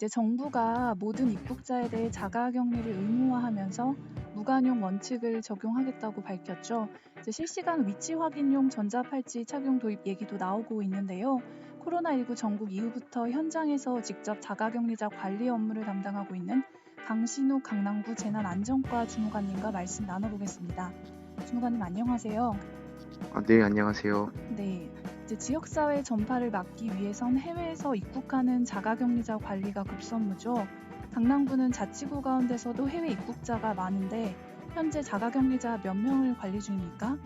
이제 정부가 모든 입국자에 대해 자가격리를 의무화하면서 무관용 원칙을 적용하겠다고 밝혔죠. 이제 실시간 위치 확인용 전자팔찌 착용 도입 얘기도 나오고 있는데요. 코로나19 전국 이후부터 현장에서 직접 자가격리자 관리 업무를 담당하고 있는 강신욱 강남구 재난안전과 주무관님과 말씀 나눠보겠습니다. 주무관님 안녕하세요. 네, 안녕하세요. 네. 이제 지역사회 전파를 막기 위해선 해외에서 입국하는 자가격리자 관리가 급선무죠. 강남구는 자치구 가운데서도 해외 입국자가 많은데 현재 자가격리자 몇 명을 관리 중입니까?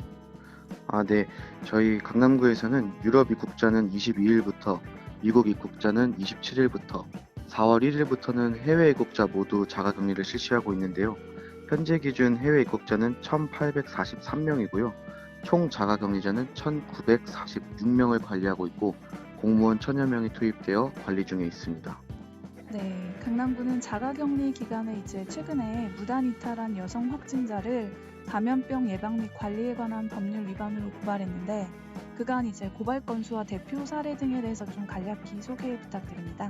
네. 저희 강남구에서는 유럽 입국자는 22일부터, 미국 입국자는 27일부터, 4월 1일부터는 해외 입국자 모두 자가격리를 실시하고 있는데요. 현재 기준 해외 입국자는 1,843명이고요. 총 자가격리자는 1,946명을 관리하고 있고, 공무원 1,000여 명이 투입되어 관리 중에 있습니다. 네, 강남구는 자가격리 기간에 이제 최근에 무단 이탈한 여성 확진자를 감염병 예방 및 관리에 관한 법률 위반으로 고발했는데 그간 이제 고발 건수와 대표 사례 등에 대해서 좀 간략히 소개 부탁드립니다.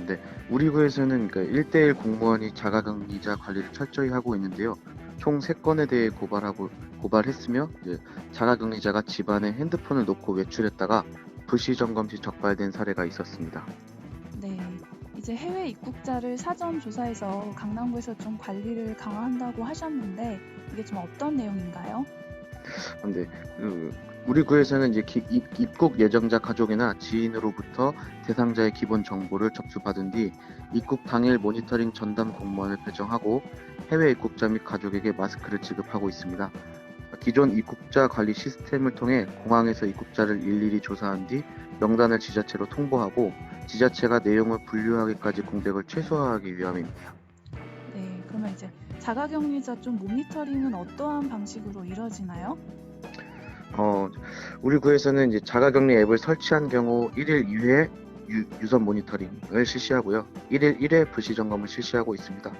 네. 우리 구에서는 그러니까 1대1 공무원이 자가격리자 관리를 철저히 하고 있는데요. 총 3건에 대해 고발했으며 이제 자가격리자가 집안에 핸드폰을 놓고 외출했다가 불시 점검 시 적발된 사례가 있었습니다. 네, 이제 해외 입국자를 사전 조사해서 강남구에서 좀 관리를 강화한다고 하셨는데 이게 좀 어떤 내용인가요? 근데 우리 구에서는 이제 입국 예정자 가족이나 지인으로부터 대상자의 기본 정보를 접수받은 뒤 입국 당일 모니터링 전담 공무원을 배정하고 해외 입국자 및 가족에게 마스크를 지급하고 있습니다. 기존 입국자 관리 시스템을 통해 공항에서 입국자를 일일이 조사한 뒤 명단을 지자체로 통보하고 지자체가 내용을 분류하기까지 공백을 최소화하기 위함입니다. 네, 그러면 이제 자가격리자 좀 모니터링은 어떠한 방식으로 이루어지나요? 어, 우리 구에서는 이제 자가격리 앱을 설치한 경우 1일 2회 유선 모니터링을 실시하고요. 1일 1회 불시 점검을 실시하고 있습니다.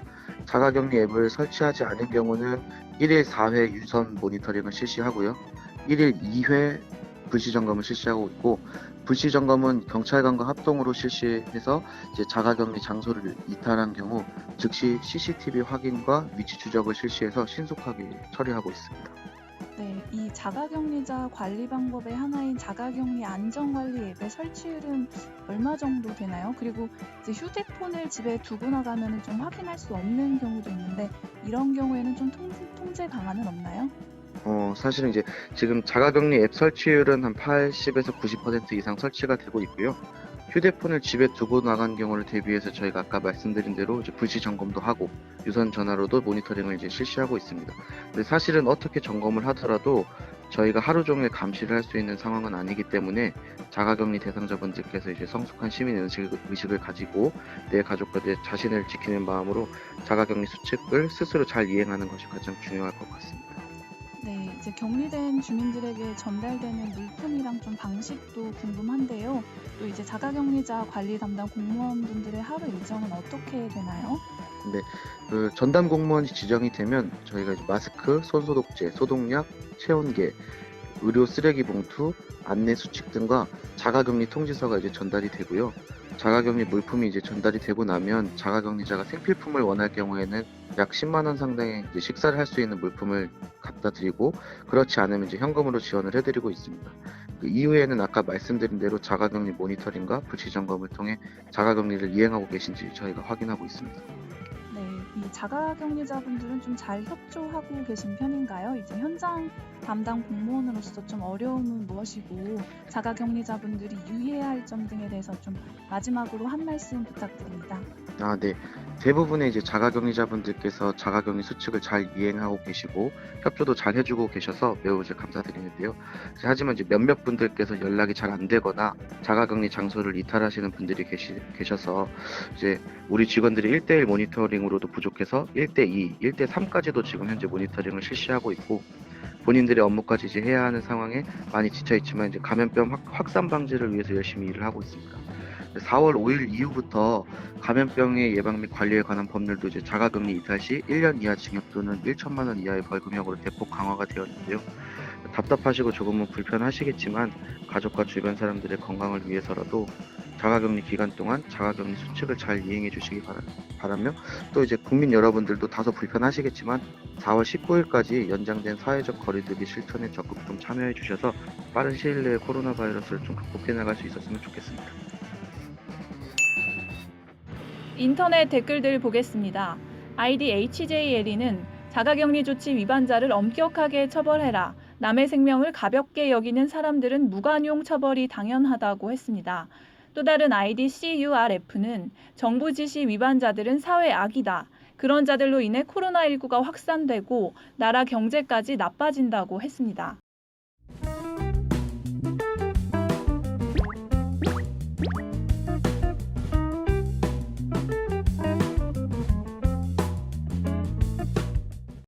자가격리 앱을 설치하지 않은 경우는 1일 4회 유선 모니터링을 실시하고요. 1일 2회 불시 점검을 실시하고 있고 불시 점검은 경찰관과 합동으로 실시해서 이제 자가격리 장소를 이탈한 경우 즉시 CCTV 확인과 위치 추적을 실시해서 신속하게 처리하고 있습니다. 네, 이 자가격리자 관리 방법의 하나인 자가격리 안전관리 앱의 설치율은 얼마 정도 되나요? 그리고 이제 휴대폰을 집에 두고 나가면 좀 확인할 수 없는 경우도 있는데 이런 경우에는 좀 통제 방안은 없나요? 사실은 이제 지금 자가격리 앱 설치율은 한 80에서 90% 이상 설치가 되고 있고요. 휴대폰을 집에 두고 나간 경우를 대비해서 저희가 아까 말씀드린 대로 이제 불시 점검도 하고 유선 전화로도 모니터링을 이제 실시하고 있습니다. 근데 사실은 어떻게 점검을 하더라도 저희가 하루 종일 감시를 할 수 있는 상황은 아니기 때문에 자가격리 대상자분들께서 이제 성숙한 시민 의식을 가지고 내 가족과 내 자신을 지키는 마음으로 자가격리 수칙을 스스로 잘 이행하는 것이 가장 중요할 것 같습니다. 네, 이제 격리된 주민들에게 전달되는 물품이랑 좀 방식도 궁금한데요. 또 이제 자가격리자 관리 담당 공무원분들의 하루 일정은 어떻게 되나요? 네, 그 전담 공무원이 지정이 되면 저희가 이제 마스크, 손소독제, 소독약, 체온계, 의료 쓰레기 봉투, 안내 수칙 등과 자가격리 통지서가 이제 전달이 되고요. 자가격리 물품이 이제 전달이 되고 나면 자가격리자가 생필품을 원할 경우에는 약 10만 원 상당의 이제 식사를 할 수 있는 물품을 갖다 드리고 그렇지 않으면 이제 현금으로 지원을 해드리고 있습니다. 그 이후에는 아까 말씀드린 대로 자가격리 모니터링과 불시 점검을 통해 자가격리를 이행하고 계신지 저희가 확인하고 있습니다. 네, 이 자가격리자분들은 좀 잘 협조하고 계신 편인가요? 이제 현장 담당 공무원으로서 좀 어려움은 무엇이고 자가격리자분들이 유의해야 할 점 등에 대해서 좀 마지막으로 한 말씀 부탁드립니다. 네. 대부분의 이제 자가격리자분들께서 자가격리 수칙을 잘 이행하고 계시고 협조도 잘 해주고 계셔서 매우 이제 감사드리는데요. 하지만 이제 몇몇 분들께서 연락이 잘 안 되거나 자가격리 장소를 이탈하시는 분들이 계셔서 이제 우리 직원들이 1대1 모니터링으로도 부족해서 1대2, 1대3까지도 지금 현재 모니터링을 실시하고 있고 본인들의 업무까지 이제 해야 하는 상황에 많이 지쳐 있지만 이제 감염병 확산 방지를 위해서 열심히 일을 하고 있습니다. 4월 5일 이후부터 감염병의 예방 및 관리에 관한 법률도 이제 자가격리 이탈 시 1년 이하 징역 또는 1천만 원 이하의 벌금형으로 대폭 강화가 되었는데요. 답답하시고 조금은 불편하시겠지만 가족과 주변 사람들의 건강을 위해서라도 자가격리 기간 동안 자가격리 수칙을 잘 이행해 주시기 바라며, 또 이제 국민 여러분들도 다소 불편하시겠지만 4월 19일까지 연장된 사회적 거리두기 실천에 적극 좀 참여해 주셔서 빠른 시일 내에 코로나 바이러스를 좀 극복해 나갈 수 있었으면 좋겠습니다. 인터넷 댓글들 보겠습니다. 아이디 HJLE는 자가격리 조치 위반자를 엄격하게 처벌해라. 남의 생명을 가볍게 여기는 사람들은 무관용 처벌이 당연하다고 했습니다. 또 다른 아이디 CURF는 정부 지시 위반자들은 사회 악이다. 그런 자들로 인해 코로나19가 확산되고 나라 경제까지 나빠진다고 했습니다.